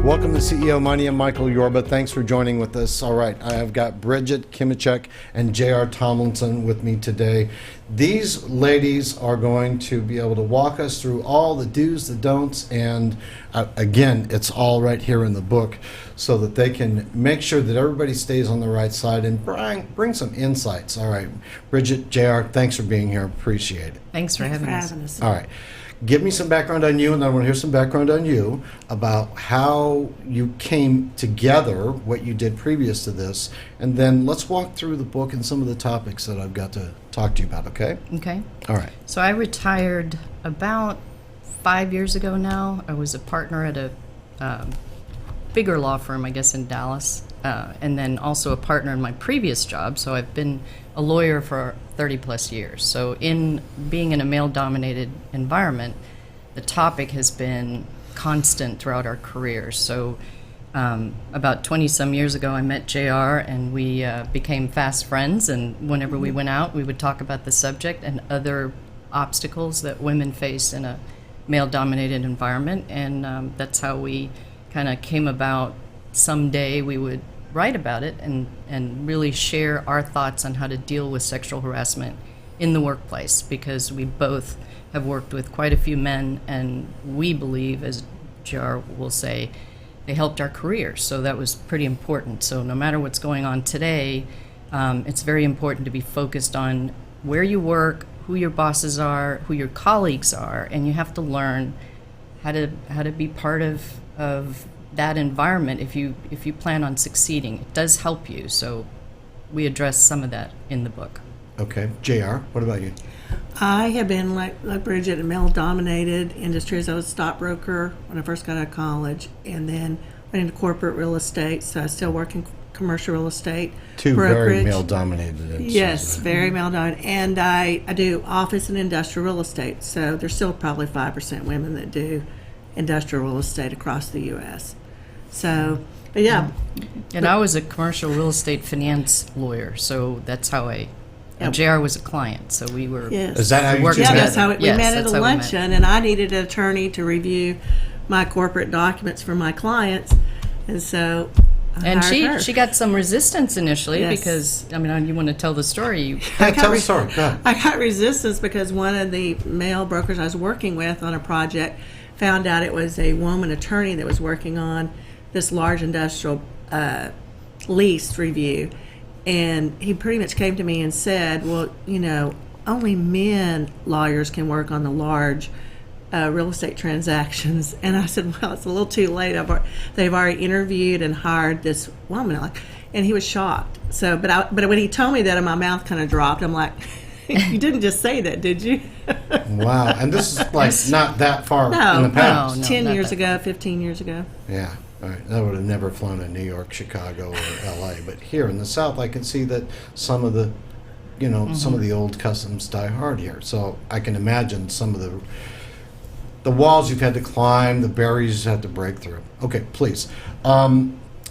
Welcome to CEO Money. I'm Michael Yorba. Thanks for joining with us. All right, I have got Brigitte, Kimichik, and J.R. Tomlinson with me today. These ladies are going to be able to walk us through all the do's, the don'ts, and again, it's all right here in the book so that they can make sure that everybody stays on the right side and bring some insights. All right, Brigitte, J.R., thanks for being here. Appreciate it. Thanks for having us. All right. Give me some background on you, and I want to hear some background on you about how you came together, what you did previous to this, and then let's walk through the book and some of the topics that I've got to talk to you about, okay? Okay. All right. So I retired about 5 years ago now. I was a partner at a bigger law firm, I guess, in Dallas, and then also a partner in my previous job. So I've been a lawyer for 30 plus years. So in being in a male-dominated environment, the topic has been constant throughout our careers. So about 20 some years ago, I met JR and we became fast friends, and whenever we went out, we would talk about the subject and other obstacles that women face in a male-dominated environment, and that's how we kind of came about. Someday we would write about it and really share our thoughts on how to deal with sexual harassment in the workplace, because we both have worked with quite a few men, and we believe, as JR will say, they helped our careers. So that was pretty important. So no matter what's going on today, it's very important to be focused on where you work, who your bosses are, who your colleagues are, and you have to learn how to be part of that environment if you plan on succeeding. It does help you. So we address some of that in the book. Okay. JR, what about you? I have been like Brigitte in male-dominated industries. I was a stockbroker when I first got out of college, and then went into corporate real estate. So I still work in commercial real estate. Two brokerage. very male-dominated industries. Yes, very male-dominated. And I do office and industrial real estate. So there's still probably 5% women that do industrial real estate across the U.S. So, but yeah. And I was a commercial real estate finance lawyer, so that's how JR was a client, so we were. Yes. Is that how you two Yeah, met? that's how we Yes, met at that's a how we met. luncheon, and I needed an attorney to review my corporate documents for my clients, and so I hired her. she got some resistance initially. Yes. Because, I mean, you want to tell the story. Tell the story. Go ahead. I got resistance because one of the male brokers I was working with on a project found out it was a woman attorney that was working on this large industrial lease review. And he pretty much came to me and said, well, only men lawyers can work on the large real estate transactions. And I said, well, it's a little too late. They've already interviewed and hired this woman. And he was shocked. So, but when he told me that, my mouth kind of dropped. I'm like, you didn't just say that, did you? Wow. And this is like not that far in the past. No, 10 not years that ago, 15 years ago. Yeah. All right. I would have never flown to New York, Chicago, or L.A. But here in the South, I can see that some of the, some of the old customs die hard here. So I can imagine some of the walls you've had to climb, the barriers you've had to break through. Okay, please.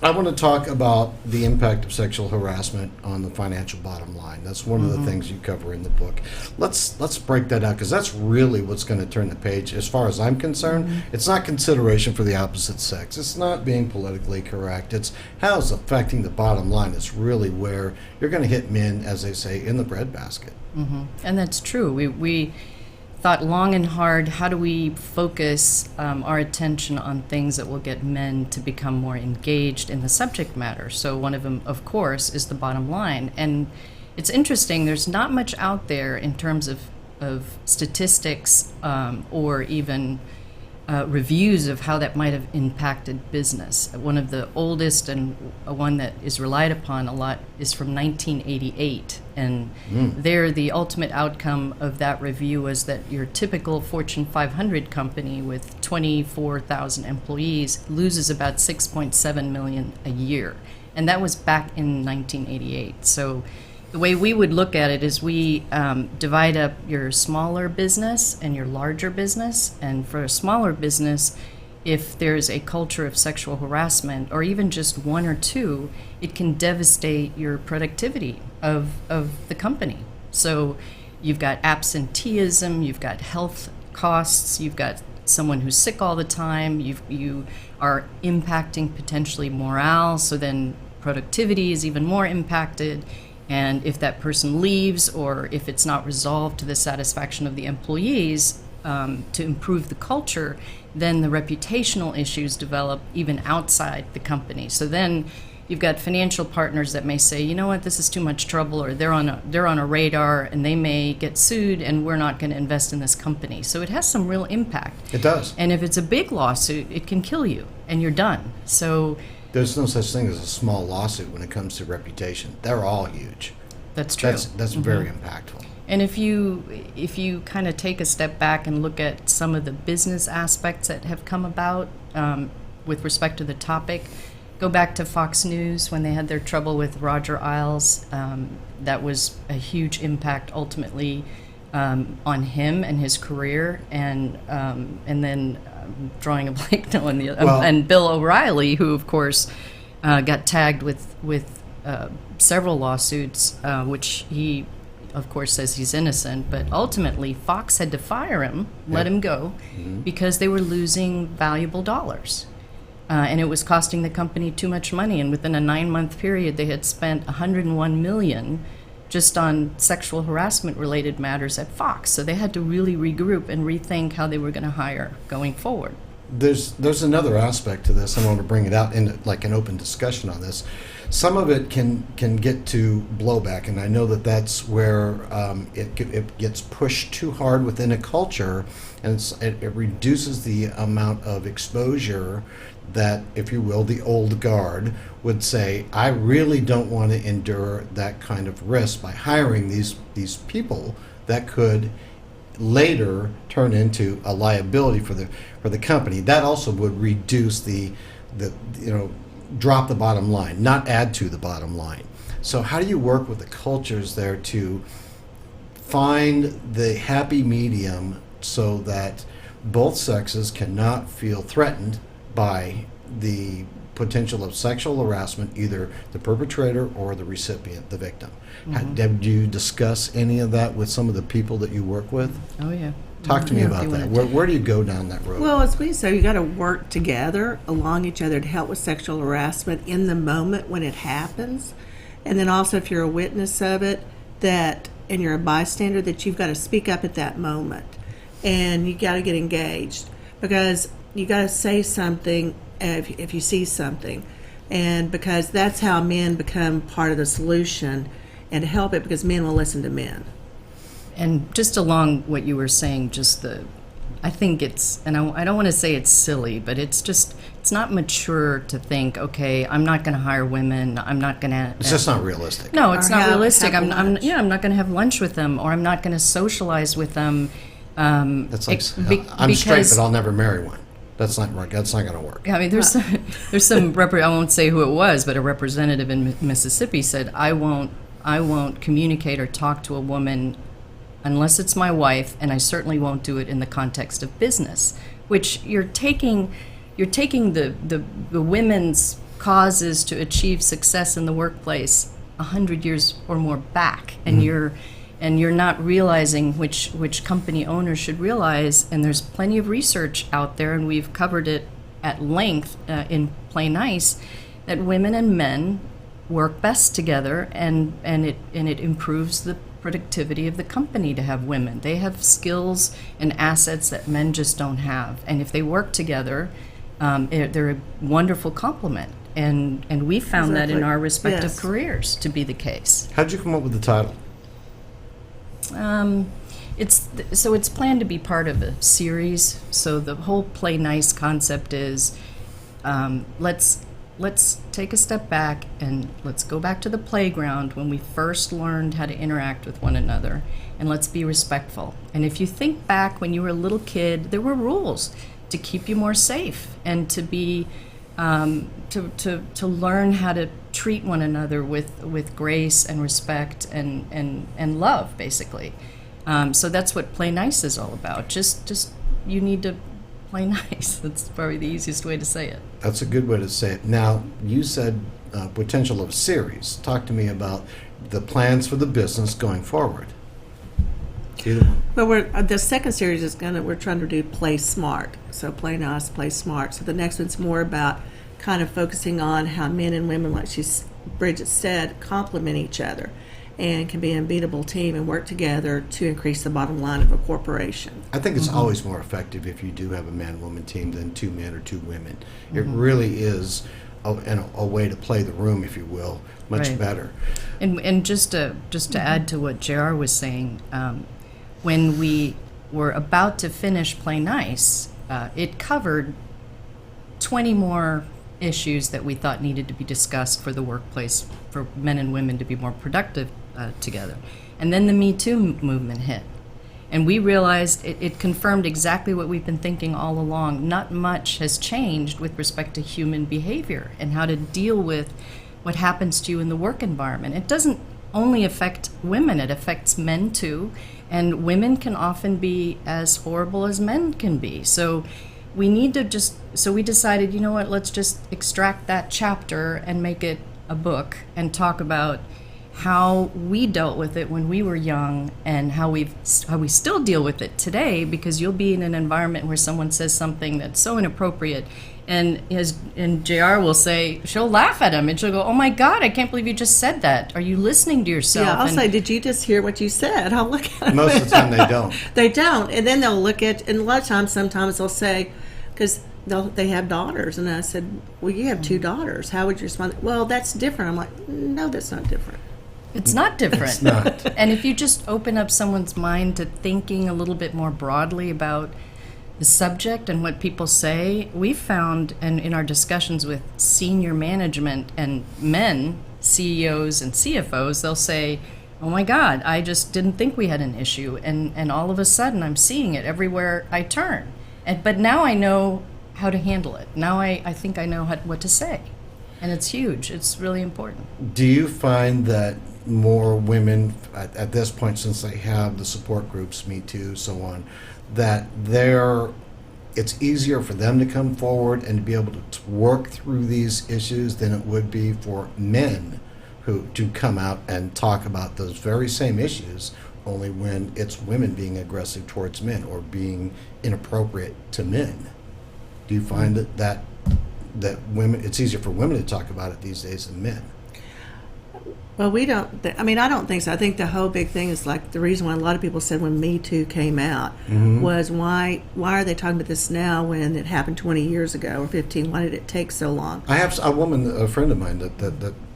I want to talk about the impact of sexual harassment on the financial bottom line. That's one of the things you cover in the book. Let's break that out, because that's really what's going to turn the page. As far as I'm concerned, it's not consideration for the opposite sex. It's not being politically correct. It's how it's affecting the bottom line. It's really where you're going to hit men, as they say, in the breadbasket. And that's true. We thought long and hard, how do we focus our attention on things that will get men to become more engaged in the subject matter? So one of them, of course, is the bottom line. And it's interesting, there's not much out there in terms of statistics or even reviews of how that might have impacted business. One of the oldest and one that is relied upon a lot is from 1988. And there, the ultimate outcome of that review was that your typical Fortune 500 company with 24,000 employees loses about $6.7 million a year. And that was back in 1988. So the way we would look at it is we divide up your smaller business and your larger business. And for a smaller business, if there's a culture of sexual harassment, or even just one or two, it can devastate your productivity of the company. So you've got absenteeism, you've got health costs, you've got someone who's sick all the time, you are impacting potentially morale, so then productivity is even more impacted. And if that person leaves, or if it's not resolved to the satisfaction of the employees to improve the culture, then the reputational issues develop even outside the company. So then you've got financial partners that may say, you know what, this is too much trouble, or they're on a radar and they may get sued and we're not going to invest in this company. So it has some real impact. It does. And if it's a big lawsuit, it can kill you and you're done. So there's no such thing as a small lawsuit when it comes to reputation. They're all huge. that's true. That's very impactful. And if you kind of take a step back and look at some of the business aspects that have come about with respect to the topic, go back to Fox News when they had their trouble with Roger Ailes. That was a huge impact ultimately on him and his career, and then drawing a blank now on the and Bill O'Reilly, who of course got tagged with several lawsuits, which he of course says he's innocent, but ultimately Fox had to fire him, let him go, because they were losing valuable dollars. And it was costing the company too much money. And within a 9-month period, they had spent $101 million just on sexual harassment-related matters at Fox. So they had to really regroup and rethink how they were going to hire going forward. There's another aspect to this. I want to bring it out in like an open discussion on this. Some of it can get to blowback, and I know that's where it gets pushed too hard within a culture, and it reduces the amount of exposure that, if you will, the old guard would say, I really don't want to endure that kind of risk by hiring these people that could later turn into a liability for the company. That also would reduce the drop the bottom line, not add to the bottom line. So how do you work with the cultures there to find the happy medium so that both sexes cannot feel threatened by the potential of sexual harassment, either the perpetrator or the recipient, the victim? Did you discuss any of that with some of the people that you work with? Oh, yeah. Talk to me about that. Where do you go down that road? Well, as we say, you got to work together along each other to help with sexual harassment in the moment when it happens. And then also, if you're a witness of it, and you're a bystander, that you've got to speak up at that moment. And you got to get engaged, because you got to say something if you see something. And because that's how men become part of the solution, and to help it, because men will listen to men. And just along what you were saying, I think it's, and I don't want to say it's silly, but it's not mature to think, okay, I'm not going to hire women. I'm not going to. It's just not realistic. No, it's not realistic. I'm not going to have lunch with them, or I'm not going to socialize with them. That's like, I'm straight, but I'll never marry one. That's not right. That's not going to work. I mean, there's some I won't say who it was, but a representative in Mississippi said, I won't communicate or talk to a woman unless it's my wife, and I certainly won't do it in the context of business. Which you're taking the women's causes to achieve success in the workplace 100 years or more back, and you're not realizing, which company owners should realize. And there's plenty of research out there, and we've covered it at length in Play Nice, that women and men work best together, and it improves the productivity of the company to have women. They have skills and assets that men just don't have, and if they work together, they're a wonderful complement. And we found that in our respective careers to be the case. How'd you come up with the title? It's planned to be part of a series. So the whole play nice concept is, let's take a step back and let's go back to the playground when we first learned how to interact with one another, and let's be respectful. And if you think back when you were a little kid, there were rules to keep you more safe and to be to learn how to treat one another with grace and respect and love, basically. So that's what play nice is all about. Just you need to play nice. That's probably the easiest way to say it. That's a good way to say it. Now, you said potential of series. Talk to me about the plans for the business going forward. Either one. Well, the second series is we're trying to do play smart. So play nice, play smart. So the next one's more about kind of focusing on how men and women, like Brigitte said, complement each other and can be an unbeatable team and work together to increase the bottom line of a corporation. I think it's always more effective if you do have a man-woman team than two men or two women. It really is a way to play the room, if you will, much Right. better. And just to add to what JR was saying, when we were about to finish Play Nice, it covered 20 more issues that we thought needed to be discussed for the workplace, for men and women to be more productive together. And then the Me Too movement hit. And we realized it confirmed exactly what we've been thinking all along. Not much has changed with respect to human behavior and how to deal with what happens to you in the work environment. It doesn't only affect women, it affects men too. And women can often be as horrible as men can be. So we need to so we decided, you know what, let's just extract that chapter and make it a book and talk about how we dealt with it when we were young and how we still deal with it today, because you'll be in an environment where someone says something that's so inappropriate and JR will say, she'll laugh at him and she'll go, oh my God, I can't believe you just said that. Are you listening to yourself? Yeah, I'll say, did you just hear what you said? I'll look at them. Most of the time they don't. They don't. And then they'll look at, and a lot of times, sometimes they'll say, because they have daughters. And I said, well, you have two daughters. How would you respond? Well, that's different. I'm like, no, that's not different. It's not different. It's not. And if you just open up someone's mind to thinking a little bit more broadly about the subject and what people say, we found, and in our discussions with senior management and men, CEOs and CFOs, they'll say, oh my God, I just didn't think we had an issue. And all of a sudden I'm seeing it everywhere I turn. But now I know how to handle it. Now I think I know what to say. And it's huge. It's really important. Do you find that more women at this point, since they have the support groups, Me Too, so on, that it's easier for them to come forward and to be able to work through these issues than it would be for men to come out and talk about those very same issues, only when it's women being aggressive towards men or being inappropriate to men? Do you find that women, it's easier for women to talk about it these days than men? Well, we don't. I don't think so. I think the whole big thing is like the reason why a lot of people said when Me Too came out was why are they talking about this now when it happened 20 years ago or 15? Why did it take so long? I have a friend of mine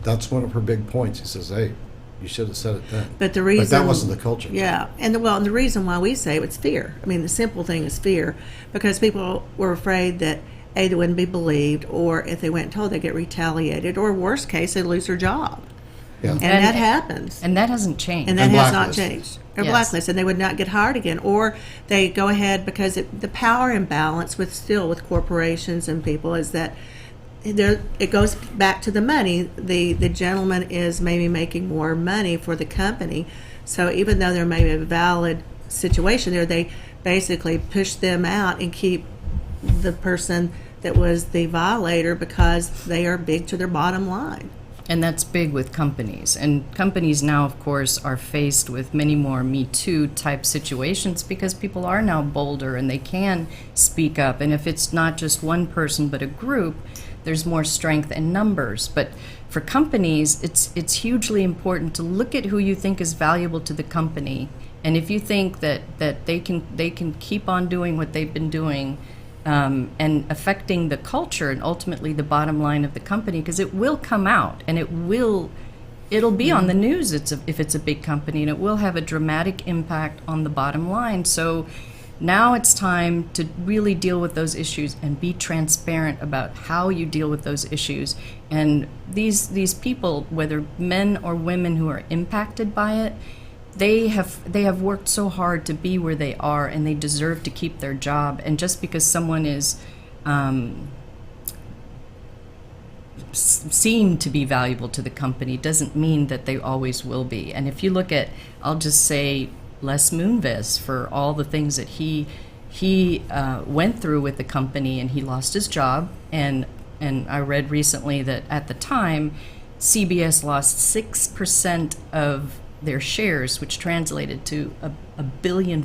that's one of her big points. He says, "Hey, you should have said it then." But the reason, that wasn't the culture. Yeah, and the reason why we say it's fear. I mean, the simple thing is fear, because people were afraid that they wouldn't be believed, or if they went and told, they'd get retaliated, or worst case, they'd lose their job. Yeah. And that happens. And that hasn't changed. And that And has not blacklisted. changed. Or Yes. blacklisted, and they would not get hired again. Or they go ahead because the power imbalance with corporations and people is that it goes back to the money. The gentleman is maybe making more money for the company. So even though there may be a valid situation there, they basically push them out and keep the person that was the violator because they are big to their bottom line. And that's big with companies. And companies now, of course, are faced with many more Me Too type situations because people are now bolder and they can speak up. And if it's not just one person but a group, there's more strength in numbers. But for companies, it's hugely important to look at who you think is valuable to the company. And if you think that they can keep on doing what they've been doing, and affecting the culture and ultimately the bottom line of the company, because it will come out and it will it'll be on the news if it's a big company, and it will have a dramatic impact on the bottom line. So now it's time to really deal with those issues and be transparent about how you deal with those issues. And these people, whether men or women who are impacted by it, they have worked so hard to be where they are, and they deserve to keep their job. And just because someone is seen to be valuable to the company doesn't mean that they always will be. And if you look at, I'll just say, Les Moonves, for all the things that he went through with the company, and he lost his job, and I read recently that at the time CBS lost 6% of their shares, which translated to $1.4 billion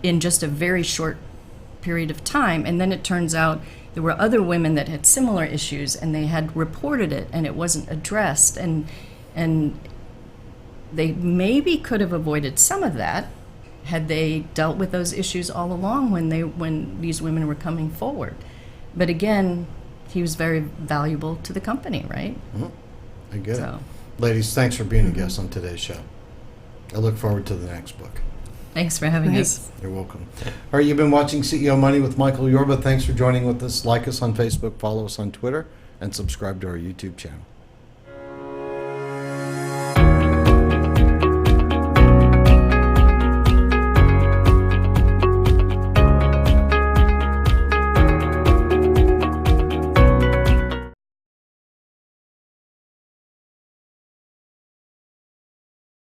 in just a very short period of time. And then it turns out there were other women that had similar issues, and they had reported it, and it wasn't addressed, and they maybe could have avoided some of that had they dealt with those issues all along when these women were coming forward. But again, he was very valuable to the company, right? I get So. it. Ladies, thanks for being a guest on today's show. I look forward to the next book. Thanks for having Thanks. us. You're welcome. All right, you've been watching CEO Money with Michael Yorba. Thanks for joining with us. Like us on Facebook, follow us on Twitter, and subscribe to our YouTube channel.